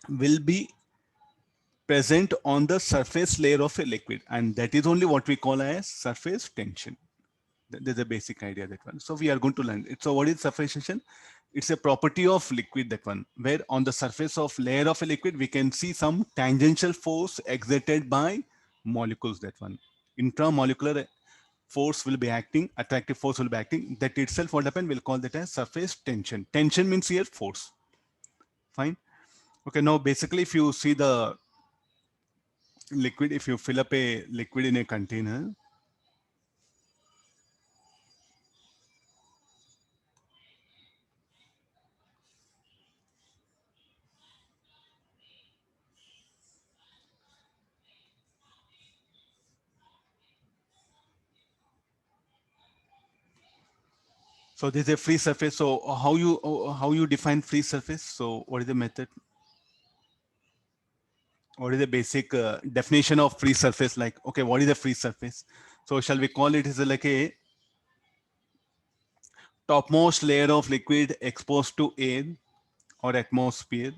will be present on the surface layer of a liquid, and that is only what we call as surface tension. There's a basic idea, that one. So we are going to learn it. So what is surface tension? It's a property of liquid, that one, where on the surface of layer of a liquid we can see some tangential force exerted by molecules, that one. Intramolecular force will be acting, attractive force will be acting. That itself, what happen, we'll call that as surface tension. Tension means here force. Fine. Okay, now basically if you see the liquid, if you fill up a liquid in a container, so this is a free surface. So how you define free surface? So what is the method? What is the basic definition of free surface? Like, okay, what is a free surface? So shall we call it is like a topmost layer of liquid exposed to air or atmosphere,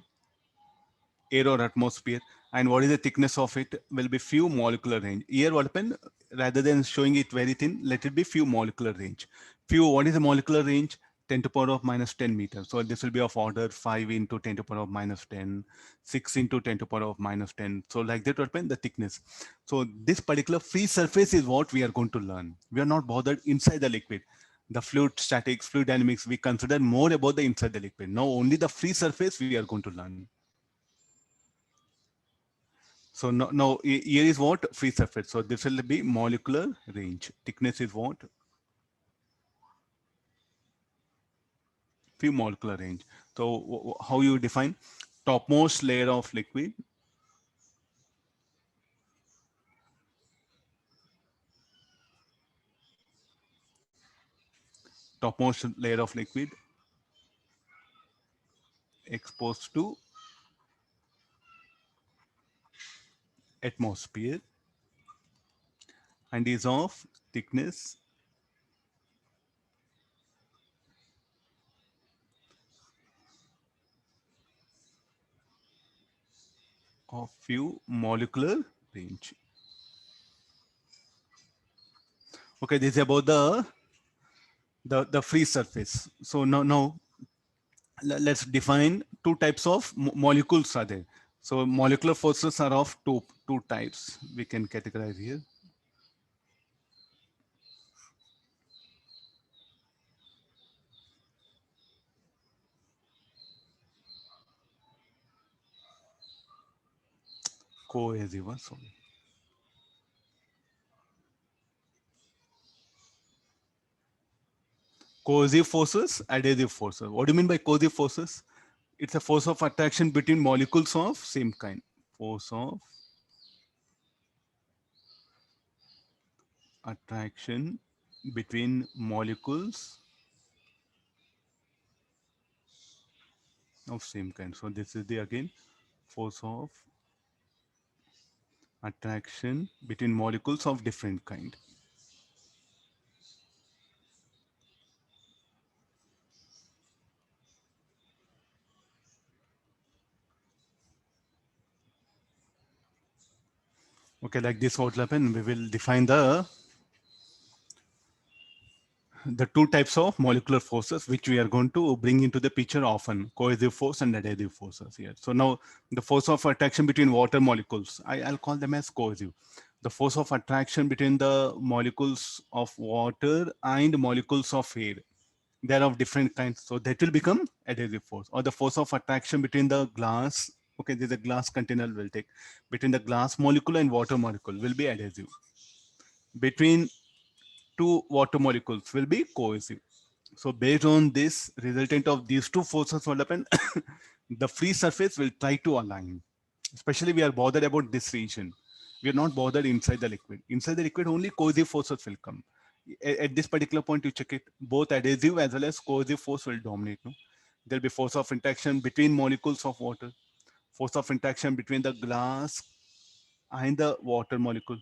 air or atmosphere, and what is the thickness of it will be few molecular range. Here what happen, rather than showing it very thin, let it be few molecular range. Few, what is the molecular range? 10 to power of minus 10 meters. So this will be of order 5 into 10 to power of minus 10, 6 into 10 to power of minus 10. So like that what happen, the thickness. So this particular free surface is what we are going to learn. We are not bothered inside the liquid. The fluid statics, fluid dynamics, we consider more about the inside the liquid. Now only the free surface we are going to learn. So no, here is what free surface. So this will be molecular range. Thickness is what? Few molecular range. So how you define topmost layer of liquid? Topmost layer of liquid exposed to atmosphere and is of thickness of few molecular range. Okay, this is about the free surface. So now let's define two types of molecules are there. So molecular forces are of two types we can categorize here. Cohesive, sorry. Cohesive forces, adhesive forces. What do you mean by cohesive forces? It's a force of attraction between molecules of same kind. Force of attraction between molecules of same kind. So this is the again force of attraction between molecules of different kind. Okay, like this what will happen, we will define the two types of molecular forces which we are going to bring into the picture often, cohesive force and adhesive forces here. So now the force of attraction between water molecules, I'll call them as cohesive. The force of attraction between the molecules of water and molecules of air, they're of different kinds. So that will become adhesive force. Or the force of attraction between the glass, okay, there's a glass container will take, between the glass molecule and water molecule will be adhesive. Between two water molecules will be cohesive. So based on this, resultant of these two forces will happen, the free surface will try to align. Especially we are bothered about this region. We are not bothered inside the liquid. Inside the liquid, only cohesive forces will come. At this particular point, you check it, both adhesive as well as cohesive force will dominate. No? There'll be force of interaction between molecules of water, force of interaction between the glass and the water molecule,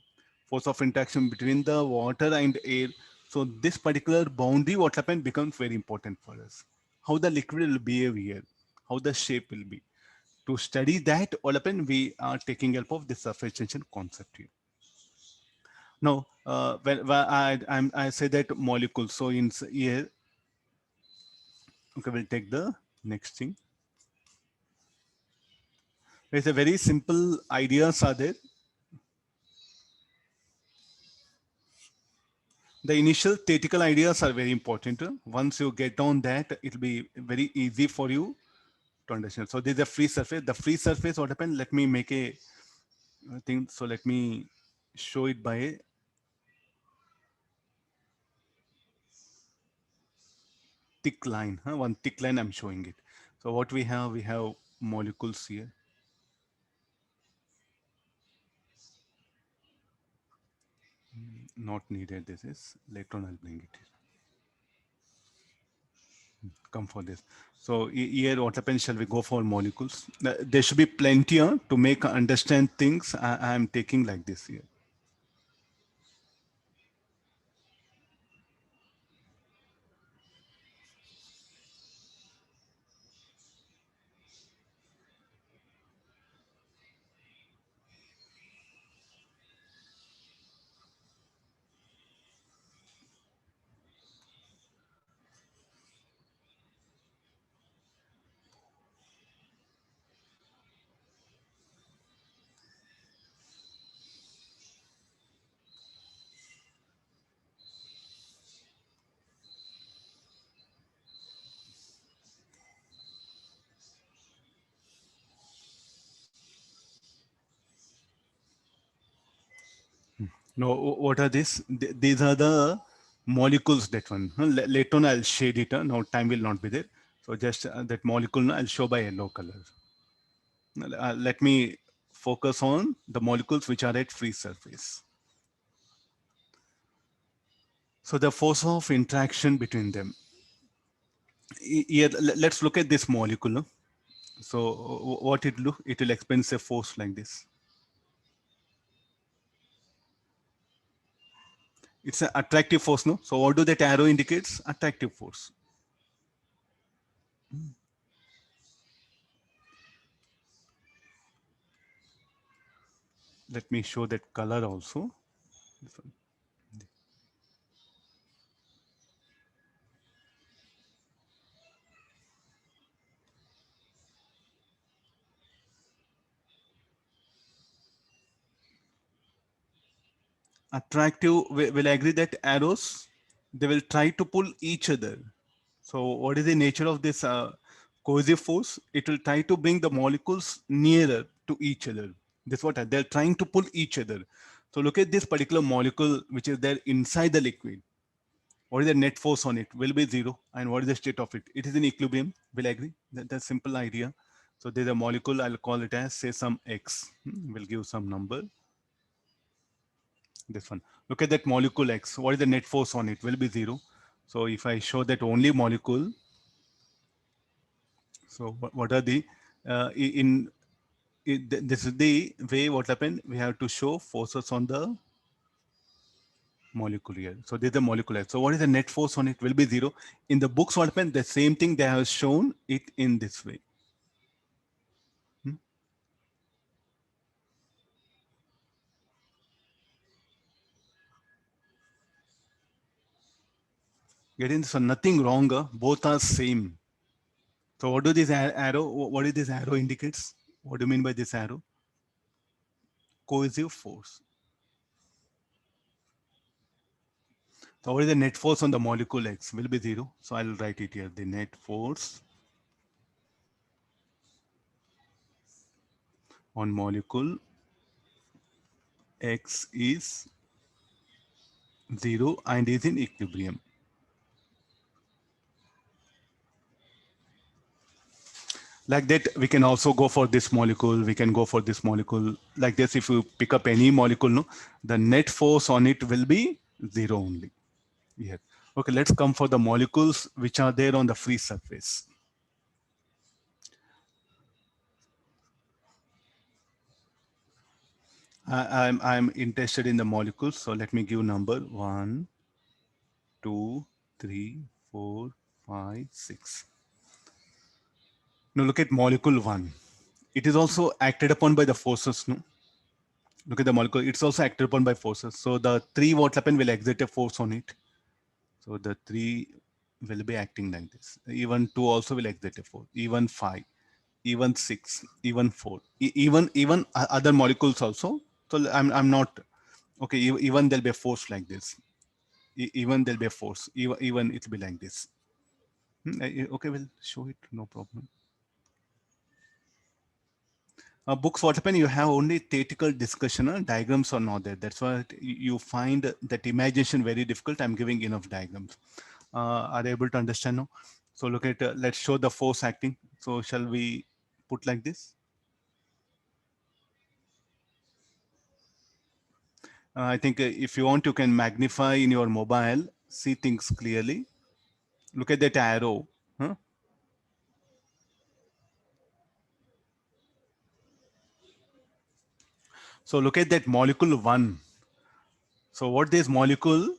force of interaction between the water and air. So this particular boundary, what happened, becomes very important for us. How the liquid will behave here, how the shape will be. To study that, all upon we are taking help of the surface tension concept here. Now, I say that molecule. So in here, okay, we'll take the next thing. There's a very simple ideas are there. The initial theoretical ideas are very important. Once you get on that, it'll be very easy for you to understand. So there's a free surface. The free surface, what happened? Let me make a thing. So let me show it by a thick line. One thick line, I'm showing it. So what we have molecules here. Not needed. This is later on. I'll bring it here. Come for this. So here, what happens? Shall we go for molecules? There should be plenty to make understand things. I am taking like this here. No, what are these? These are the molecules that one. Later on, I'll shade it. No time will not be there. So just that molecule, I'll show by yellow color. Let me focus on the molecules which are at free surface. So the force of interaction between them. Here, let's look at this molecule. So what it look? It will experience a force like this. It's an attractive force, no? So what do that arrow indicates? Attractive force. Let me show that color also. Attractive will agree that arrows, they will try to pull each other. So what is the nature of this cohesive force? It will try to bring the molecules nearer to each other. That's what they're trying to pull each other. So look at this particular molecule which is there inside the liquid. What is the net force on it? Will be zero. And what is the state of it? It is in equilibrium. Will agree? That's simple idea. So there's a molecule, I'll call it as say some X. We'll give some number. This one. Look at that molecule X. What is the net force on it? Will be zero. So if I show that only molecule, so what are the this is the way what happened. We have to show forces on the molecule here. So this is the molecule X. So what is the net force on it? Will be zero. In the books, what happened? The same thing they have shown it in this way. Getting so nothing wrong. Both are same. So what do this arrow? What is this arrow indicates? What do you mean by this arrow? Cohesive force. So what is the net force on the molecule X? Will be zero. So I'll write it here. The net force on molecule X is zero and is in equilibrium. Like that, we can also go for this molecule. We can go for this molecule. Like this, if you pick up any molecule, no, the net force on it will be zero only. Yeah. Okay, let's come for the molecules which are there on the free surface. I'm interested in the molecules. So let me give number 1, 2, 3, 4, 5, 6. Now look at molecule 1. It is also acted upon by the forces. No, look at the molecule. It's also acted upon by forces. So the three what happen will exert a force on it. So the three will be acting like this. Even two also will exert a force. Even five, even six, even four, even other molecules also. So I'm not okay. Even there'll be a force like this. Even there'll be a force. Even it'll be like this. Okay, we'll show it. No problem. Books, what happen, you have only theoretical discussion, diagrams are not there. That's why you find that imagination very difficult. I'm giving enough diagrams. Are you able to understand now? So look at, let's show the force acting. So shall we put like this? I think if you want, you can magnify in your mobile, see things clearly. Look at that arrow. Huh? So look at that molecule one. So what this molecule,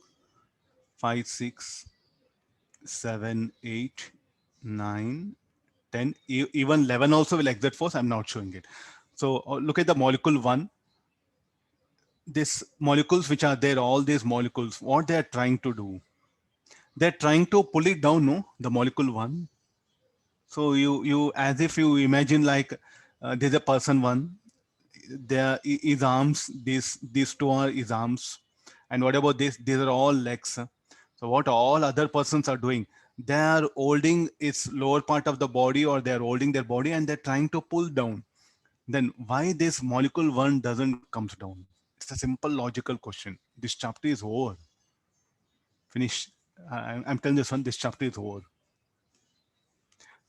5, 6, 7, 8, 9, 10, even 11 also will exert force. I'm not showing it. So look at the molecule one. These molecules which are there, all these molecules, what they are trying to do, they're trying to pull it down, no, the molecule one. So you as if you imagine like there's a person one, there is arms, these two are his arms, and what about this? These are all legs. So what all other persons are doing, they are holding its lower part of the body, or they are holding their body and they're trying to pull down. Then why this molecule one doesn't comes down? It's a simple logical question. This chapter is over. Finish. I'm telling this one, this chapter is over.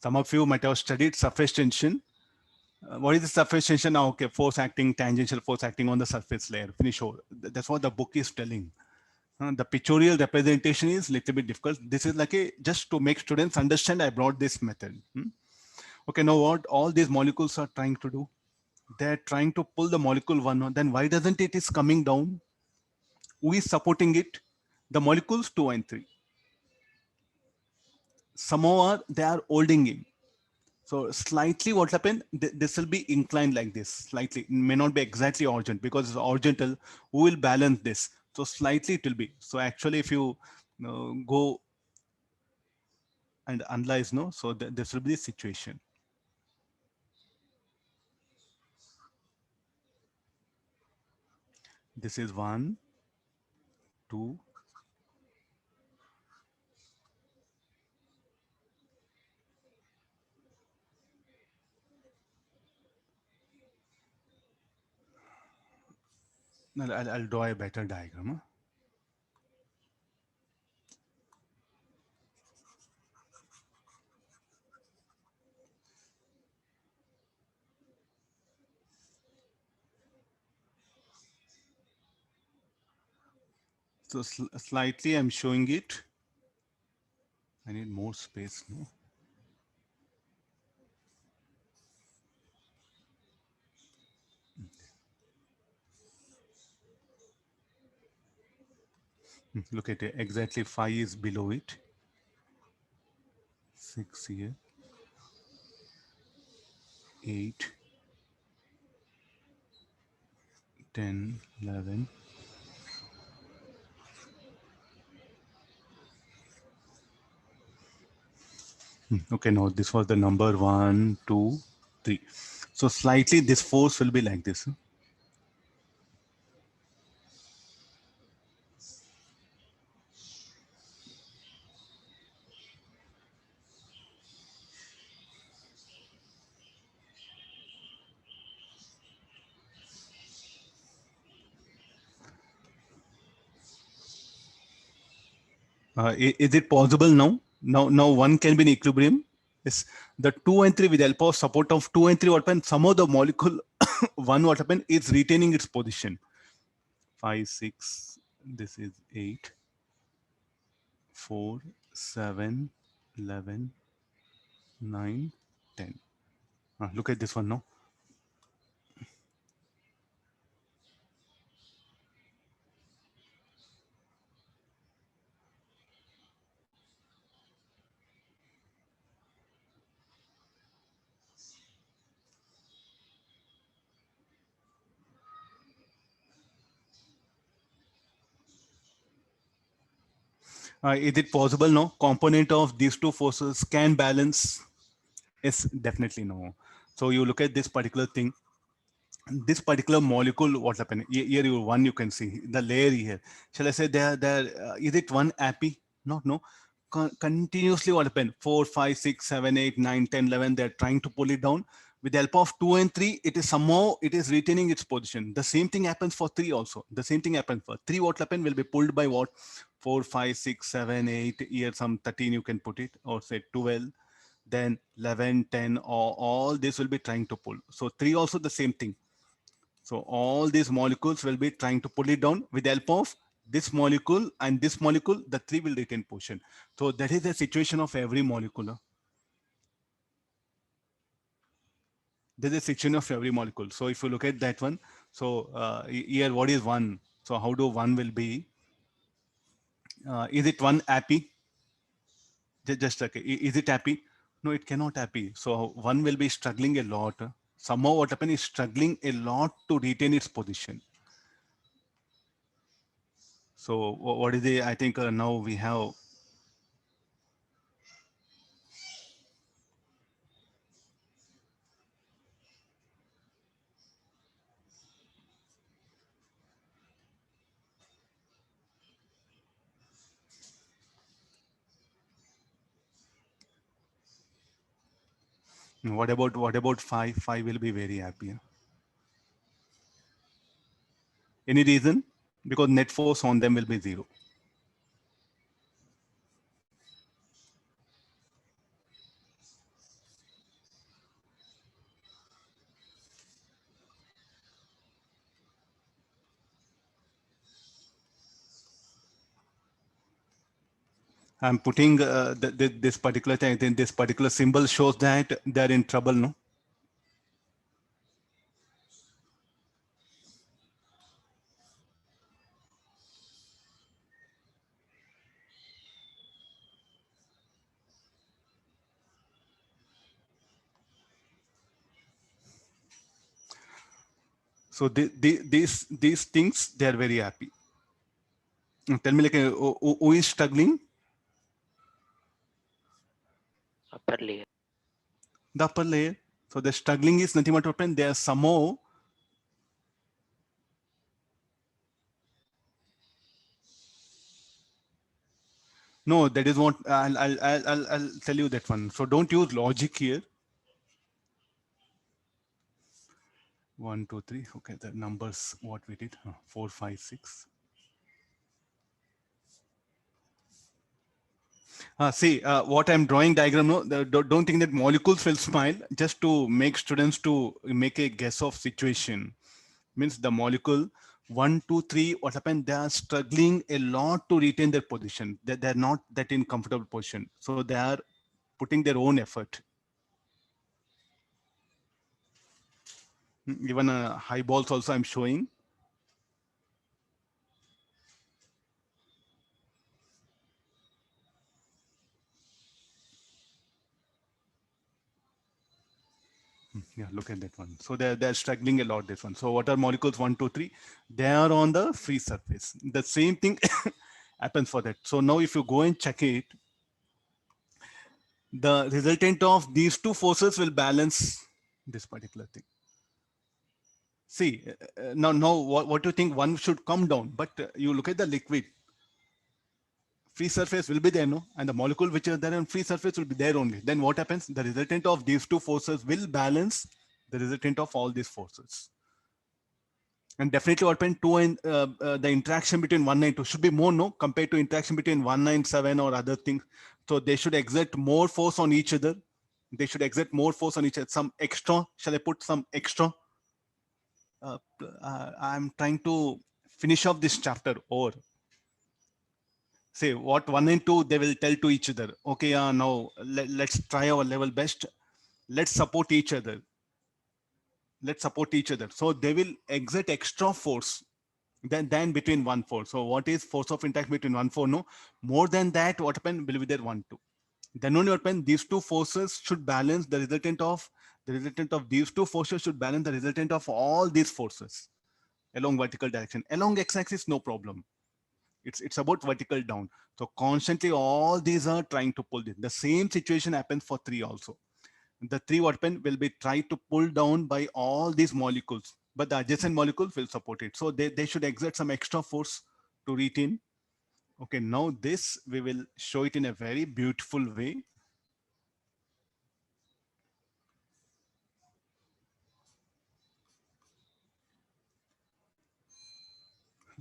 Some of you might have studied surface tension. What is the surface tension now? Okay, force acting, tangential force acting on the surface layer. Finish over. That's what the book is telling. The pictorial representation is little bit difficult. This is like a just to make students understand. I brought this method. Okay, now what all these molecules are trying to do? They're trying to pull the molecule one. Then why doesn't it is coming down? Who is supporting it? The molecules two and three. Somehow they are holding it. So slightly what happened, this will be inclined like this, slightly. It may not be exactly urgent because it's horizontal. Who will balance this? So slightly it will be. So actually if you go and analyze, no, so this will be the situation. This is one, two. I'll draw a better diagram. Huh? So slightly I'm showing it. I need more space. No? Look at it. Exactly 5 is below it. 6 here. 8, 10, 11. Okay, no, this was the number 1, 2, 3. So slightly this force will be like this. Is it possible now? Now one can be in equilibrium. Yes, the 2 and 3 with the help of support of 2 and 3, what happened? Somehow the molecule 1, what happened? It's retaining its position. 5, 6, this is 8, 4, 7, 11, 9, 10. Look at this one now. Is it possible? No. Component of these two forces can balance? Yes, definitely no. So you look at this particular thing, this particular molecule, what happened here, you one, you can see the layer here. Shall I say there is it one happy? No. Continuously what happened, 4 5 6 7 8 9 10 11, they're trying to pull it down. With the help of 2 and 3, it is somehow it is retaining its position. The same thing happens for 3 also. The same thing happens for 3. What happen will be pulled by what? 4 5 6 7 8, here some 13 you can put it, or say 12, then 11 10, or all this will be trying to pull. So 3 also the same thing. So all these molecules will be trying to pull it down. With the help of this molecule and this molecule, the 3 will retain position. So that is the situation of every molecule. This is a situation of every molecule. So if you look at that one, so here what is 1? So how do 1 will be? Is it 1 happy? Just okay. Is it happy? No, it cannot happy. So 1 will be struggling a lot. Somehow what happened is struggling a lot to retain its position. So what is the, I think now we have, what about 5? 5 will be very happy. Any reason? Because net force on them will be 0. I'm putting this particular thing, then this particular symbol shows that they're in trouble, no? So these things, they are very happy. Tell me, like, who is struggling? Upper layer. The upper layer. So the struggling is nothing but open. They are somehow, no, that is what I'll tell you that one. So don't use logic here. 1 2 3. Okay, the numbers what we did, 4 5 6. See, what I'm drawing diagram, no, don't think that molecules will smile, just to make students to make a guess of situation. Means the molecule 1 2 3, what happened, they are struggling a lot to retain their position. They're not that in comfortable position. So they are putting their own effort. Even high balls also I'm showing. Yeah, look at that one. So they're struggling a lot, this one. So what are molecules 1 2 3? They are on the free surface. The same thing happens for that. So now if you go and check it, the resultant of these two forces will balance this particular thing. See, now what do you think? One should come down, but you look at the liquid, free surface will be there, no? And the molecule which are there on free surface will be there only. Then what happens? The resultant of these two forces will balance the resultant of all these forces. And definitely what happened, 2 and the interaction between 1 and 2 should be more, no, compared to interaction between 1 and 7 or other things. So they should exert more force on each other. They should exert more force on each other. Some extra, shall I put some extra? I'm trying to finish off this chapter, or say what 1 and 2, they will tell to each other, okay, now let's try our level best. Let's support each other. Let's support each other. So they will exert extra force than between 1 4. So what is force of impact between 1 4? No, more than that, what happened will be there 1 2. Then only what happened, these two forces should balance the resultant of these two forces should balance the resultant of all these forces along vertical direction. Along x-axis, no problem. It's about vertical down. So constantly all these are trying to pull this. The same situation happens for 3 also. The 3 what pen will be tried to pull down by all these molecules, but the adjacent molecules will support it. So they should exert some extra force to retain. Okay, now this we will show it in a very beautiful way.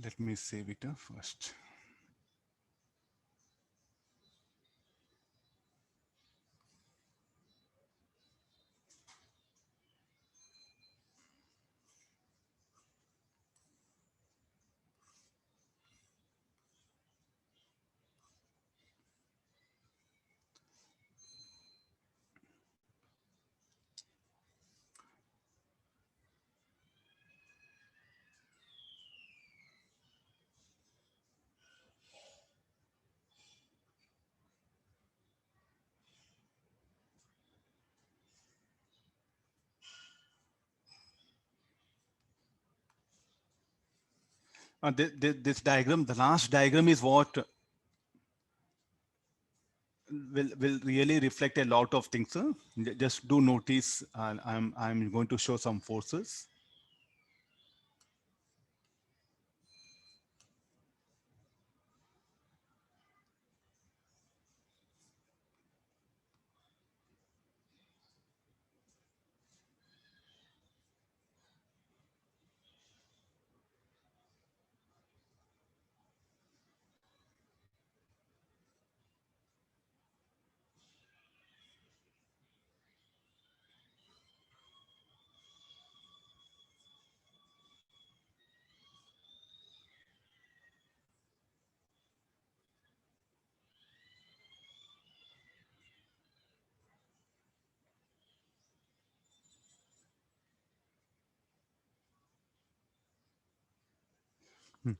Let me save it first. This diagram, the last diagram is what will really reflect a lot of things. Huh? Just do notice, I'm going to show some forces.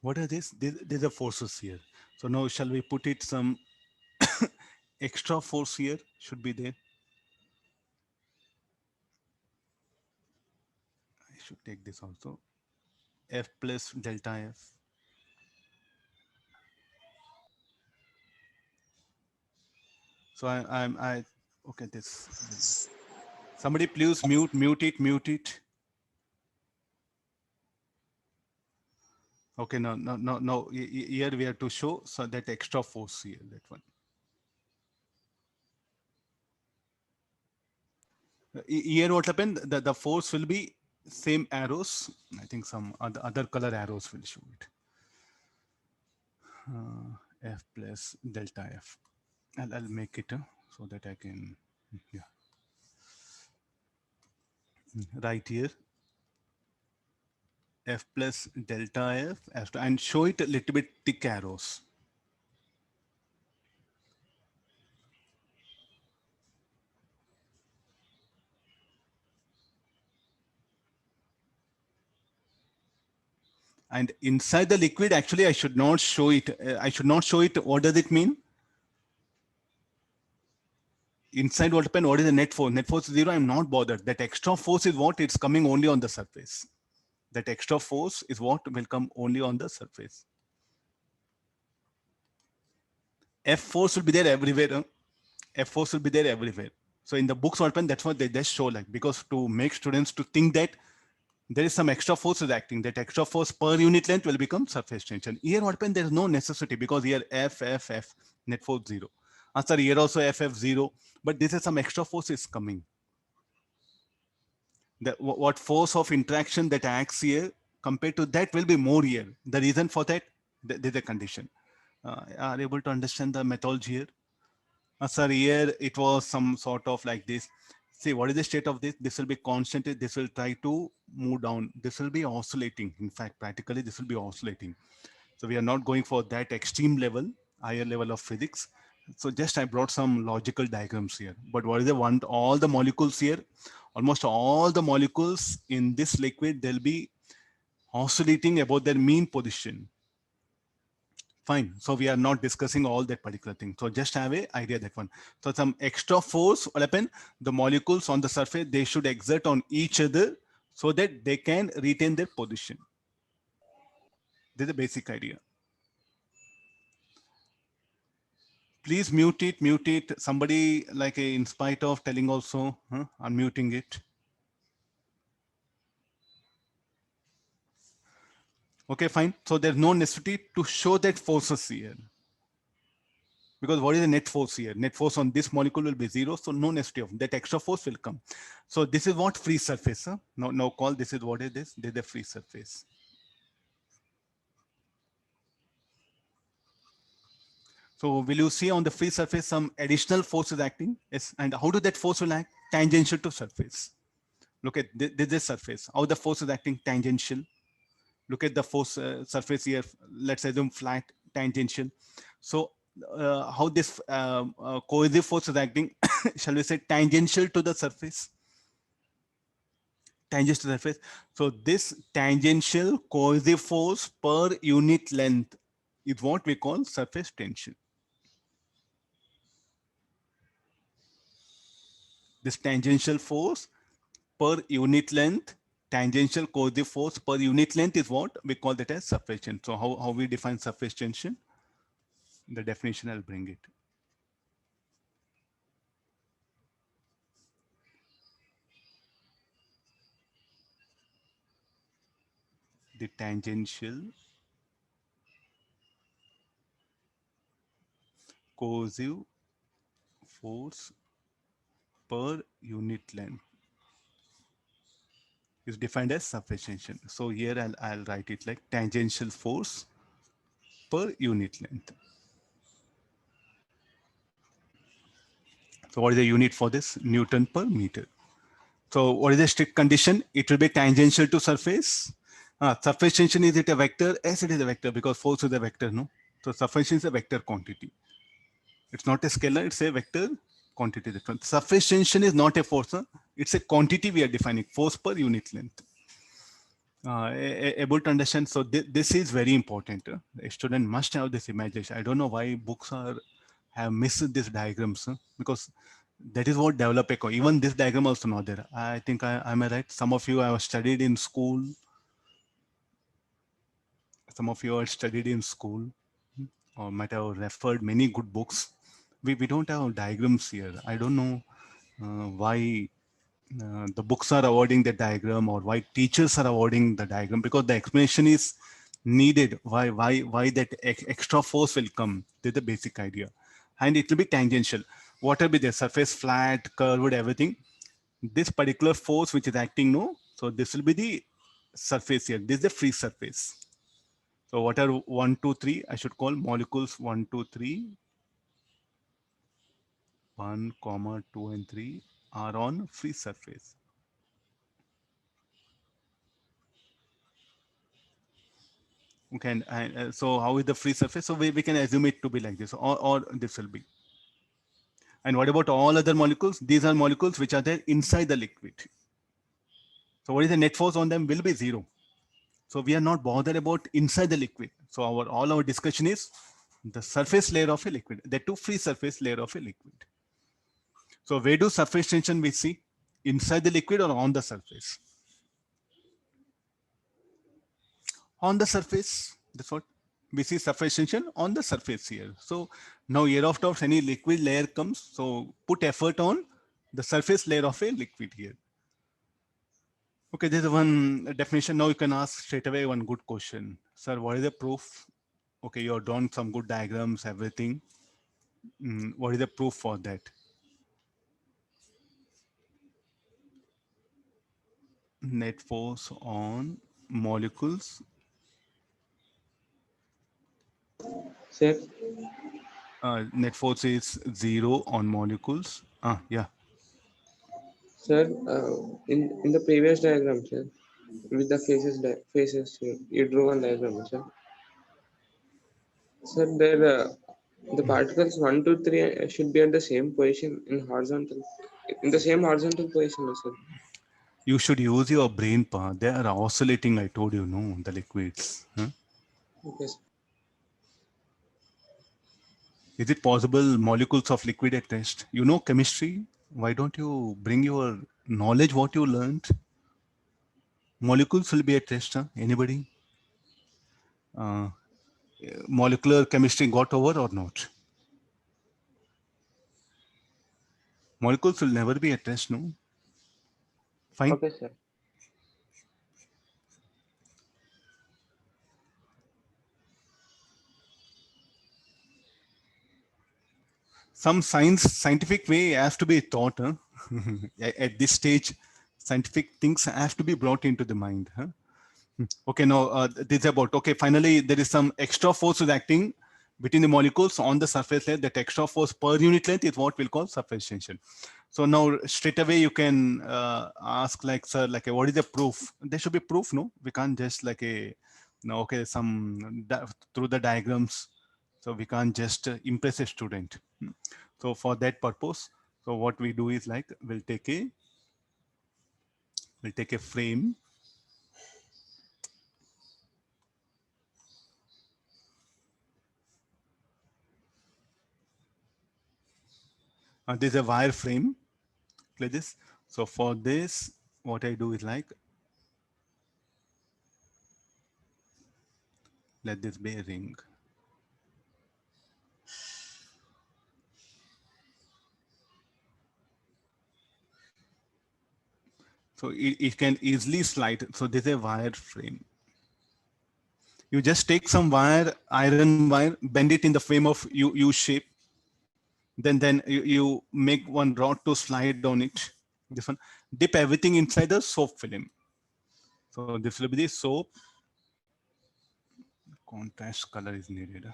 What are these? These are forces here. So now shall we put it some extra force here should be there. I should take this also. F plus delta F. So okay, this. Somebody please mute it. Okay, no. Here we have to show so that extra force here, that one. Here what happened, the force will be same arrows. I think some other color arrows will show it. F plus delta F. I'll make it so that I can, yeah. Right here, F plus delta F, and show it a little bit thick arrows. And inside the liquid, actually, I should not show it. I should not show it. What does it mean? Inside what happened? What is the net force? Net force is 0. I'm not bothered. That extra force is what? It's coming only on the surface. That extra force is what will come only on the surface. F force will be there everywhere. F force will be there everywhere. So in the books, what happened? That's what they just show, like, because to make students to think that there is some extra force is acting. That extra force per unit length will become surface tension. Here what happened? There is no necessity because here F, net force 0. Sorry, here also F 0. But this is some extra force is coming. What force of interaction that acts here compared to that will be more here. The reason for that, there's a condition. Are you able to understand the methodology here? Sir, here it was some sort of like this. See, what is the state of this? This will be constant. This will try to move down. This will be oscillating. In fact, practically, this will be oscillating. So we are not going for that extreme level, higher level of physics. So just I brought some logical diagrams here. But what is the one? All the molecules here, almost all the molecules in this liquid, they'll be oscillating about their mean position. Fine. So we are not discussing all that particular thing. So just have a idea that one. So some extra force will happen. The molecules on the surface, they should exert on each other so that they can retain their position. This is the basic idea. Please mute it. Somebody like in spite of telling also, unmuting it. Okay, fine. So there's no necessity to show that forces here. Because what is the net force here? Net force on this molecule will be 0. So no necessity of that extra force will come. So this is what free surface. Huh? Now call this is what is this? This is the free surface. So will you see on the free surface some additional force is acting? Yes. And how do that force will act? Tangential to surface. Look at this surface. How the force is acting tangential. Look at the force surface here. Let's assume flat tangential. So how this cohesive force is acting, shall we say tangential to the surface? Tangential to the surface. So this tangential cohesive force per unit length is what we call surface tension. This tangential force per unit length, tangential cohesive force per unit length is what we call that as surface tension. So how we define surface tension? The definition, I'll bring it. The tangential cohesive force per unit length is defined as surface tension. So here I'll write it like tangential force per unit length. So what is the unit for this? Newton per meter. So what is the strict condition? It will be tangential to surface. Surface tension, is it a vector? Yes, it is a vector because force is a vector, no? So surface tension is a vector quantity. It's not a scalar, it's a vector quantity. Surface tension is not a force. It's a quantity we are defining, force per unit length. Able to understand. So this is very important. A student must have this imagination. I don't know why books have missed these diagrams, because that is what develop a even this diagram also not there. I think am I right? Some of you have studied in school. Some of you are studied in school or might have referred many good books. We don't have diagrams here. I don't know why the books are avoiding the diagram or why teachers are avoiding the diagram, because the explanation is needed. Why that extra force will come. That's the basic idea. And it will be tangential. What will be the surface, flat, curved, everything. This particular force which is acting, no. So this will be the surface here. This is the free surface. So what are 1, 2, 3? I should call molecules 1, 2, 3. 1, 2, and 3 are on free surface. Okay, and so how is the free surface? So we can assume it to be like this, or this will be. And what about all other molecules? These are molecules which are there inside the liquid. So what is the net force on them? Will be 0. So we are not bothered about inside the liquid. So all our discussion is the surface layer of a liquid, the two free surface layer of a liquid. So where do surface tension we see? Inside the liquid or on the surface? On the surface. That's what we see, surface tension on the surface here. So now hereafter any liquid layer comes, so put effort on the surface layer of a liquid here. Okay, there's one definition. Now you can ask straight away one good question. Sir, what is the proof? Okay, you're drawn some good diagrams, everything. What is the proof for that? Net force on molecules. Sir, Net force is 0 on molecules. Yeah. sir, in the previous diagram, sir, with the faces, you drew one diagram, sir. Sir, there the particles 1, 2, 3 should be at the same position in the same horizontal position, sir. You should use your brain part. They are oscillating, I told you, no, the liquids. Huh? Okay, sir. Is it possible molecules of liquid at rest? You know chemistry. Why don't you bring your knowledge, what you learned? Molecules will be at rest. Huh? Anybody? Molecular chemistry got over or not? Molecules will never be at rest, no? Fine. Okay, sir. Some scientific way has to be taught, huh? At this stage, scientific things have to be brought into the mind, huh? Okay, now this is about, okay, finally there is some extra force is acting between the molecules on the surface layer. That extra force per unit length is what we'll call surface tension. So now straight away you can ask, like, sir, like, what is the proof? There should be proof, no? We can't just like no, okay, through the diagrams. So we can't just impress a student. So for that purpose, so what we do is, like, we'll take a frame. This is a wire frame like this. So for this, what I do is, like, let this be a ring. So it can easily slide. So this is a wire frame. You just take some wire, iron wire, bend it in the frame of U shape. Then you make one rod to slide on it. This one, dip everything inside the soap film. So this will be the soap. Contrast color is needed.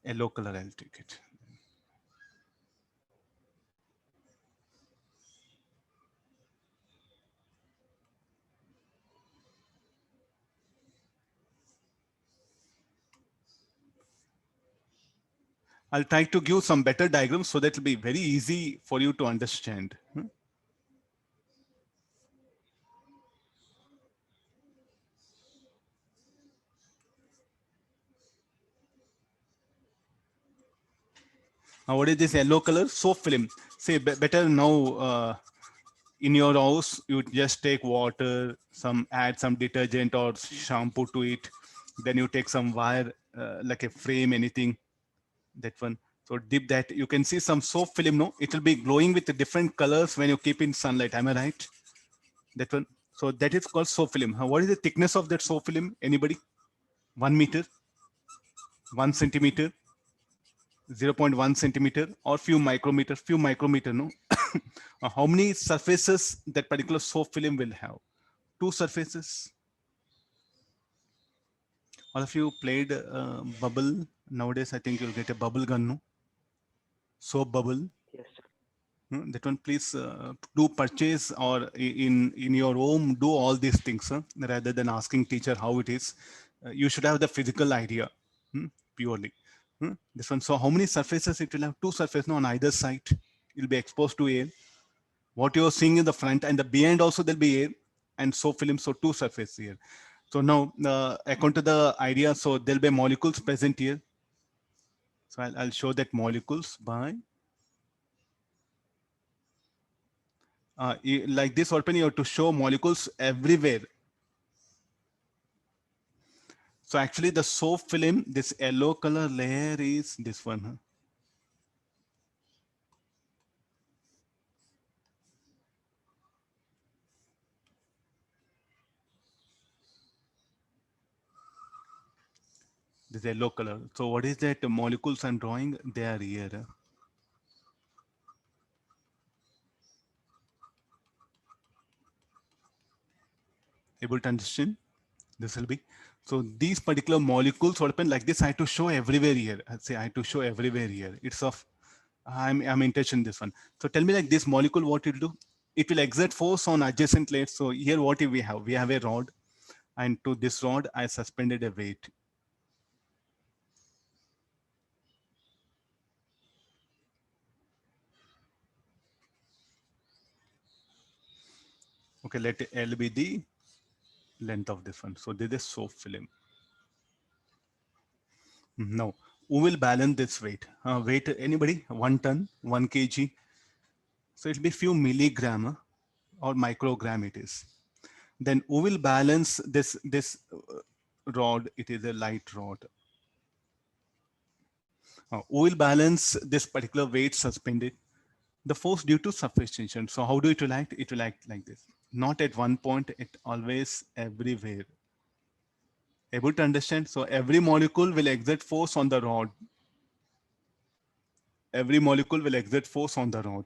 Yellow color, I'll take it. I'll try to give some better diagrams so that it'll be very easy for you to understand. Now, what is this yellow color? Soap film. Say better now, in your house, you just take water, add some detergent or shampoo to it. Then you take some wire, like a frame, anything, that one. So dip that. You can see some soap film, no? It will be glowing with the different colors when you keep in sunlight. Am I right? That one. So that is called soap film. What is the thickness of that soap film? Anybody? 1 meter, 1 centimeter, 0.1 centimeter, or few micrometer, no? How many surfaces that particular soap film will have? 2 surfaces. All of you played bubble. Nowadays, I think you'll get a bubble gun, no? Soap bubble. Yes, sir. That one, please do purchase, or in your home, do all these things, rather than asking teacher how it is. You should have the physical idea, purely. This one. So how many surfaces it will have? 2 surfaces, no, on either side. It will be exposed to air. What you're seeing in the front and the behind also, there'll be air and soap film. So 2 surfaces here. So now, according to the idea, so there'll be molecules present here. So I'll show that molecules by like this. Open, you have to show molecules everywhere. So actually, the soap film, this yellow color layer is this one. This yellow color. So what is that? Molecules I'm drawing, they are here. Able to understand? This will be. So these particular molecules open like this. I have to show everywhere here. I say I have to show everywhere here. It's of, I'm interested in this one. So tell me, like, this molecule, what it will do? It will exert force on adjacent layers. So here, what do we have? We have a rod, and to this rod, I suspended a weight. Okay, let L be the length of this one. So this is soap film. Now, who will balance this weight? Weight, anybody? 1 ton, 1 kg. So it'll be few milligram, or microgram it is. Then who will balance this rod? It is a light rod. Who will balance this particular weight suspended? The force due to surface tension. So how do it will act? It will act like this. Not at one point, it always everywhere. Able to understand? So every molecule will exert force on the rod. Every molecule will exert force on the rod.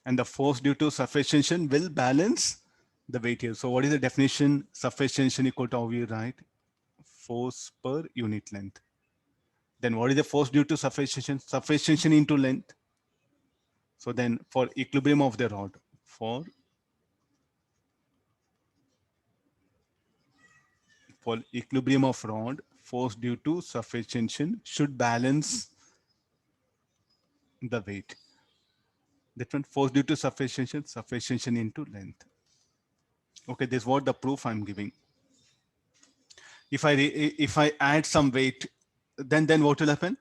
And the force due to surface tension will balance the weight here. So what is the definition? Surface tension equal to how we write? Force per unit length. Then what is the force due to surface tension? Surface tension into length. So then for equilibrium of the rod, for equilibrium of rod, force due to surface tension should balance the weight. That one, force due to surface tension into length. Okay, this is what the proof I'm giving. If I add some weight, then what will happen?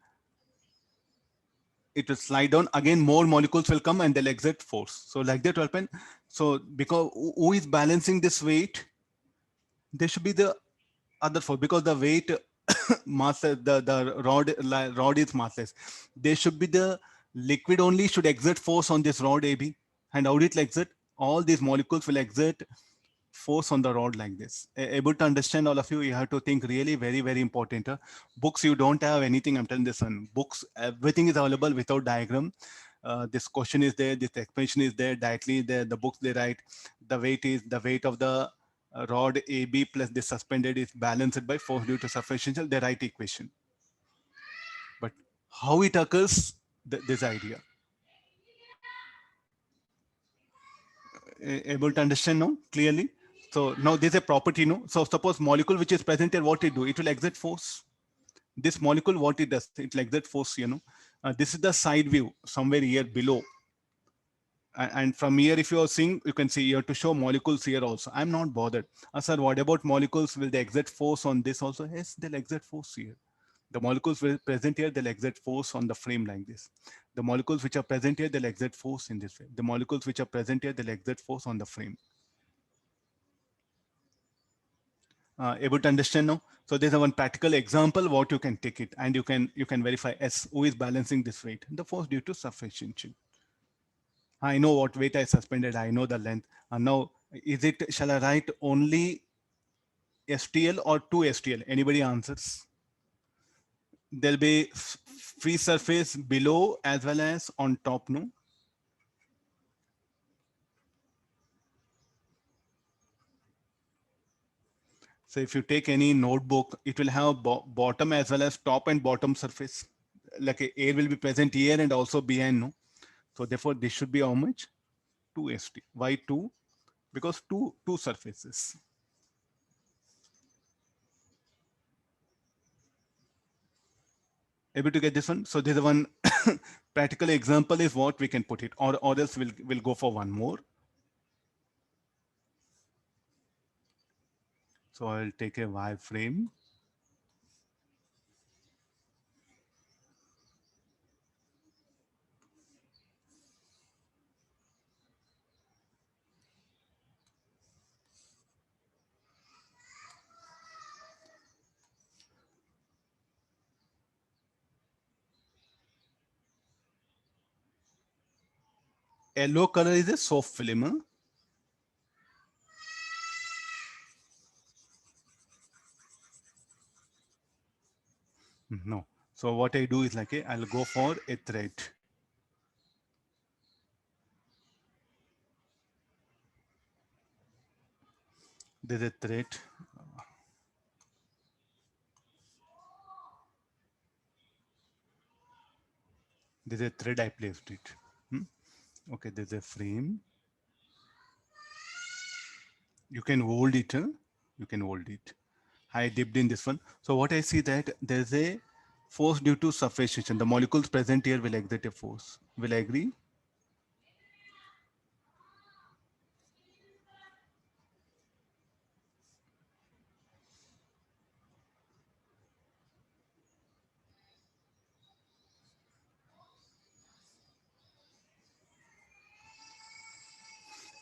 It will slide down again, more molecules will come and they'll exert force. So like that will happen. So because who is balancing this weight? There should be the other force, because the weight mass, the rod is massless. There should be the liquid only should exert force on this rod AB. And how did it exert? All these molecules will exert force on the rod like this. Able to understand, all of you? You have to think really very, very important. Books, you don't have anything. I'm telling this one. Books, everything is available without diagram. This question is there. This explanation is there. Directly there. The books they write. The weight is the weight of the rod AB plus the suspended is balanced by force due to surface tension. They write equation. But how it occurs? This idea. Able to understand now clearly? So now there's a property, no? So suppose molecule which is present here, what it do? It will exert force. This molecule, what it does? It will exert force, you know. This is the side view, somewhere here below. And from here, if you are seeing, you can see you have to show molecules here also. I'm not bothered. Sir, what about molecules? Will they exert force on this also? Yes, they'll exert force here. The molecules will present here, they'll exert force on the frame like this. The molecules which are present here, they'll exert force in this way. The molecules which are present here, they'll exert force on the frame. Able to understand now? So there's a one practical example what you can take it, and you can verify S, who is balancing this weight? The force due to surface tension. I know what weight I suspended. I know the length. And now, is it, shall I write only STL or 2 STL? Anybody answers? There'll be free surface below as well as on top, no? So if you take any notebook, it will have bottom as well as top and bottom surface. Like air will be present here and also behind, no? So therefore, this should be how much? 2 ST. Why 2? Because two surfaces. Able to get this one? So there's one practical example is what we can put it, or else we'll go for one more. So I'll take a wireframe. Yellow color is a soft film. Huh? No. So what I do is like, I'll go for a thread. There's a thread. There's a thread, I placed it. Okay, there's a frame. You can hold it. Huh? You can hold it. I dipped in this one. So what I see that there's a force due to surface tension. The molecules present here will exert a force. Will I agree?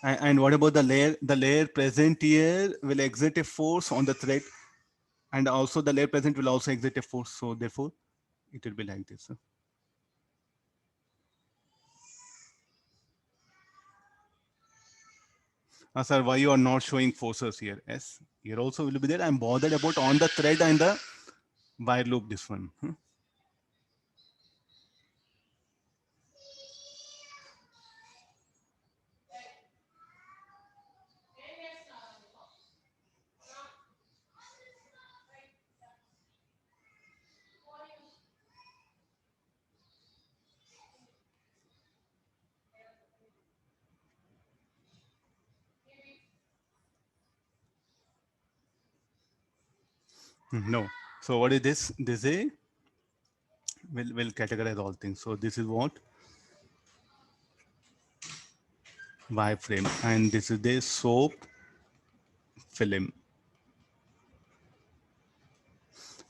And what about the layer? The layer present here will exert a force on the thread, and also the layer present will also exert a force. So therefore, it will be like this. Sir, why you are not showing forces here? Yes, here also will be there. I'm bothered about on the thread and the wire loop, this one. No. So what is this? This is a, we'll categorize all things. So this is what? Wireframe. And this is the soap film.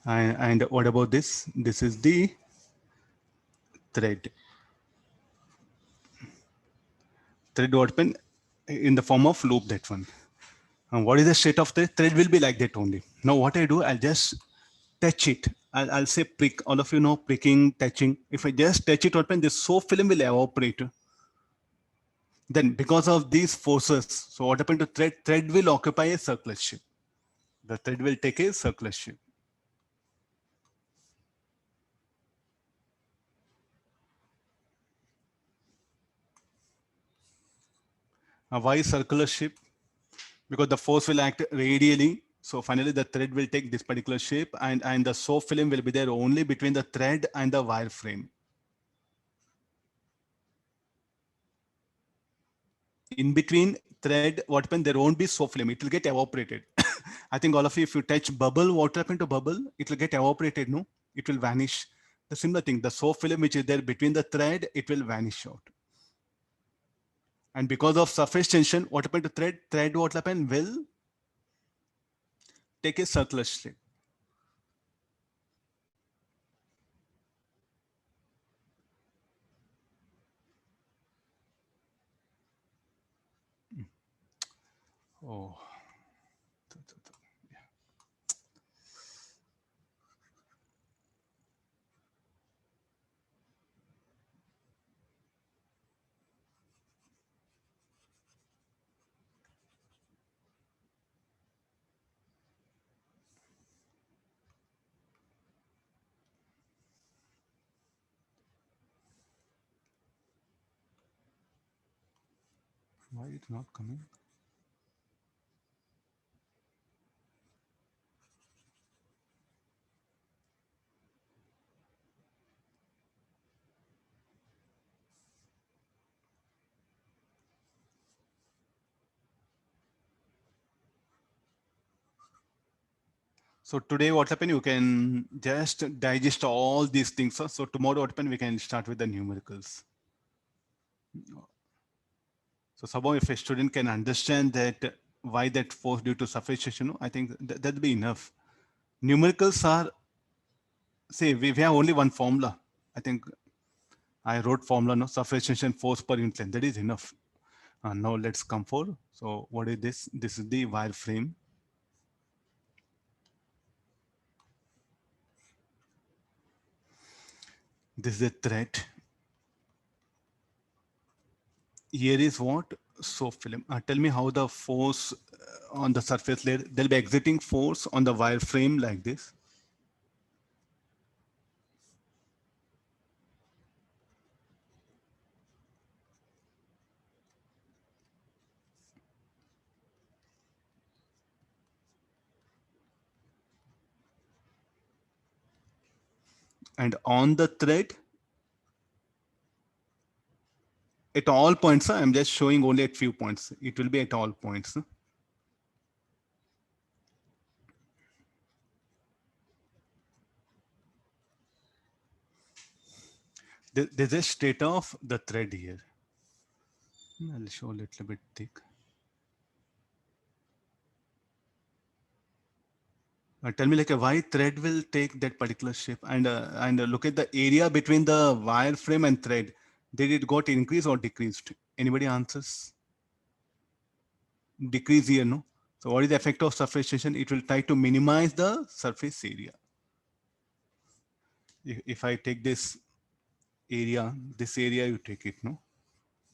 And what about this? This is the thread. Thread open in the form of loop, that one. And what is the state of the thread will be like that only. Now what I do, I'll just touch it. I'll say prick. All of you know pricking, touching. If I just touch it open, this soap film will evaporate. Then because of these forces, so what happened to thread? Thread will occupy a circular shape. The thread will take a circular shape. Why circular shape? Because the force will act radially. So finally the thread will take this particular shape, and the soap film will be there only between the thread and the wire frame. In between thread, what happened? There won't be soap film. It will get evaporated. I think all of you, if you touch bubble, what happened to bubble? It will get evaporated, no? It will vanish. The similar thing, the soap film which is there between the thread, it will vanish out. And because of surface tension, what happened to thread? Thread, what happened? Will take a circular shape. Oh. Why it's not coming? So today what happened? You can just digest all these things. So tomorrow what happened? We can start with the numericals. So somehow if a student can understand that why that force due to surface tension, I think that'll be enough. Numericals are, say we have only one formula. I think I wrote formula, no, surface tension force per unit length. That is enough. Now let's come for, so what is this? This is the wire frame. This is a thread. Here is what? Soap film. Tell me how the force on the surface layer, there'll be exiting force on the wire frame like this. And on the thread, at all points, I'm just showing only at few points. It will be at all points. There's a state of the thread here. I'll show a little bit thick. Tell me like why thread will take that particular shape, and look at the area between the wire frame and thread. Did it got increased or decreased? Anybody answers? Decrease here, no? So what is the effect of surface tension? It will try to minimize the surface area. If I take this area you take it, no?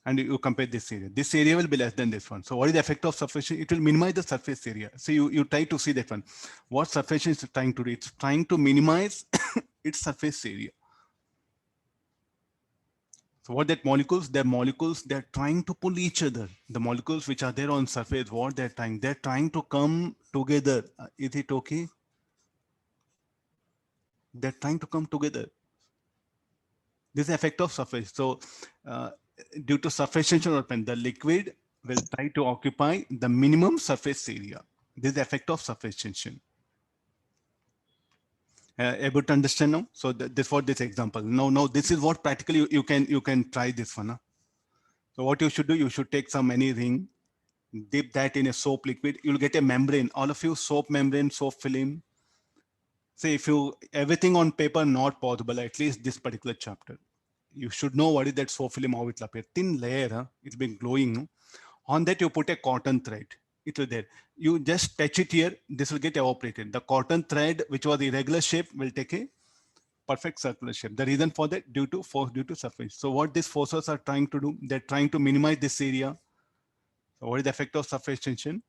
and you compare this area. This area will be less than this one. So what is the effect of sufficient? It will minimize the surface area. So you try to see that one. What sufficient is trying to do? It's trying to minimize its surface area. So what that molecules, they're trying to pull each other. The molecules which are there on surface, what they're trying to come together. Is it okay? They're trying to come together. This is the effect of surface. So due to sufficiency open, the liquid will try to occupy the minimum surface area. This is the effect of sufficiency. Able to understand now? So this for this example. Now this is what practically you can try this one. Huh? So what you should do, you should take some any ring, dip that in a soap liquid. You'll get a membrane. All of you, soap membrane, soap film. Say if you everything on paper not possible, at least this particular chapter. You should know what is that soap film, how it will appear. Thin layer, huh? It's been glowing. On that you put a cotton thread. It will there. You just touch it here. This will get evaporated. The cotton thread, which was irregular shape, will take a perfect circular shape. The reason for that due to force due to surface. So what these forces are trying to do, they're trying to minimize this area. So what is the effect of surface tension?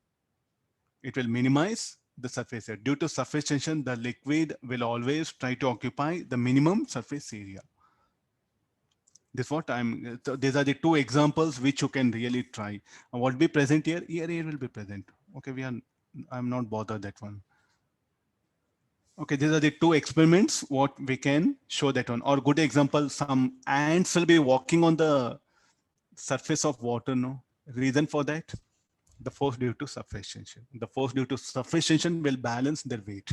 It will minimize the surface area. Due to surface tension, the liquid will always try to occupy the minimum surface area. This what I'm. So these are the two examples which you can really try. And what will be present here? Here will be present. Okay, I'm not bothered that one. Okay, these are the two experiments. What we can show that one. Or good example, some ants will be walking on the surface of water. No reason for that. The force due to surface tension. The force due to surface tension will balance their weight.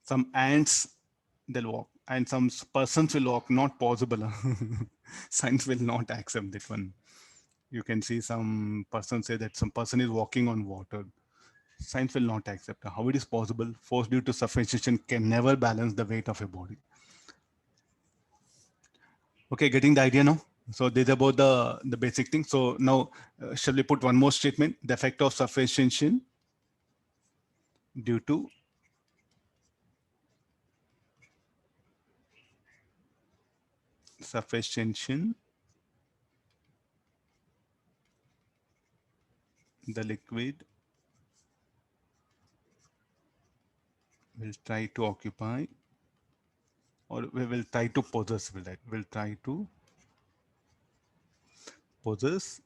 Some ants they'll walk, and some persons will walk. Not possible. Science will not accept that one. You can see some person say that some person is walking on water. Science will not accept. How it is possible? Force due to surface tension can never balance the weight of a body. Okay, getting the idea now. So this is about the basic thing. So now shall we put one more statement? The effect of surface tension due to surface tension, the liquid will try to occupy, or we will try to possess, will try to possess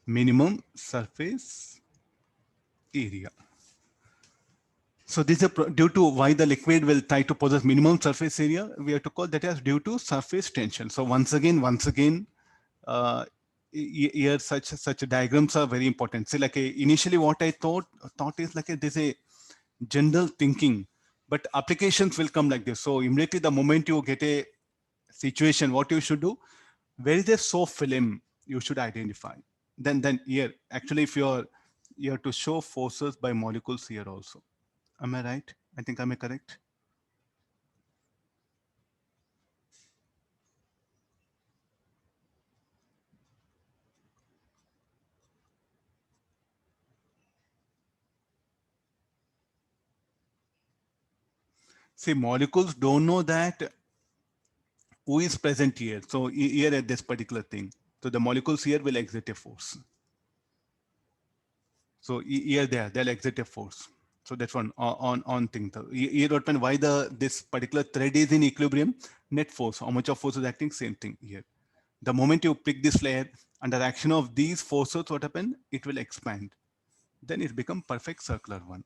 minimum surface area. So this is due to why the liquid will try to possess minimum surface area. We have to call that as due to surface tension. So once again, here such diagrams are very important. See, like initially what I thought is like there's a general thinking, but applications will come like this. So immediately the moment you get a situation, what you should do, where is the soap film you should identify. Then here, actually, if you have to show forces by molecules here also. Am I right? I think am I correct? See, molecules don't know that who is present here. So here at this particular thing. So the molecules here will exert a force. So here they'll exert a force. So that's one on thing. Here why this particular thread is in equilibrium, net force, how much of force is acting, same thing here. The moment you pick this layer, under action of these forces, what happen? It will expand. Then it become perfect circular one.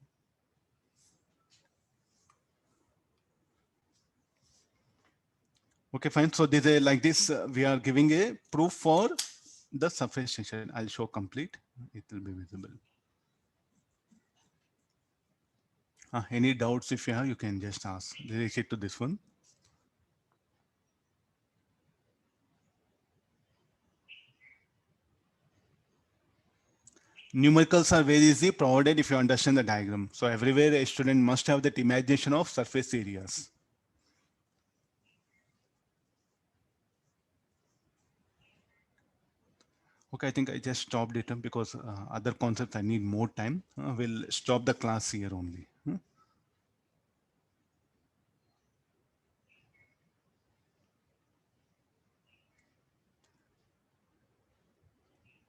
Okay, fine. So this is like this. We are giving a proof for the surface tension. I'll show complete. It will be visible. Any doubts if you have, you can just ask related to this one. Numericals are very easy provided if you understand the diagram. So everywhere a student must have that imagination of surface areas. Okay, I think I just stopped it because other concepts I need more time. We'll stop the class here only.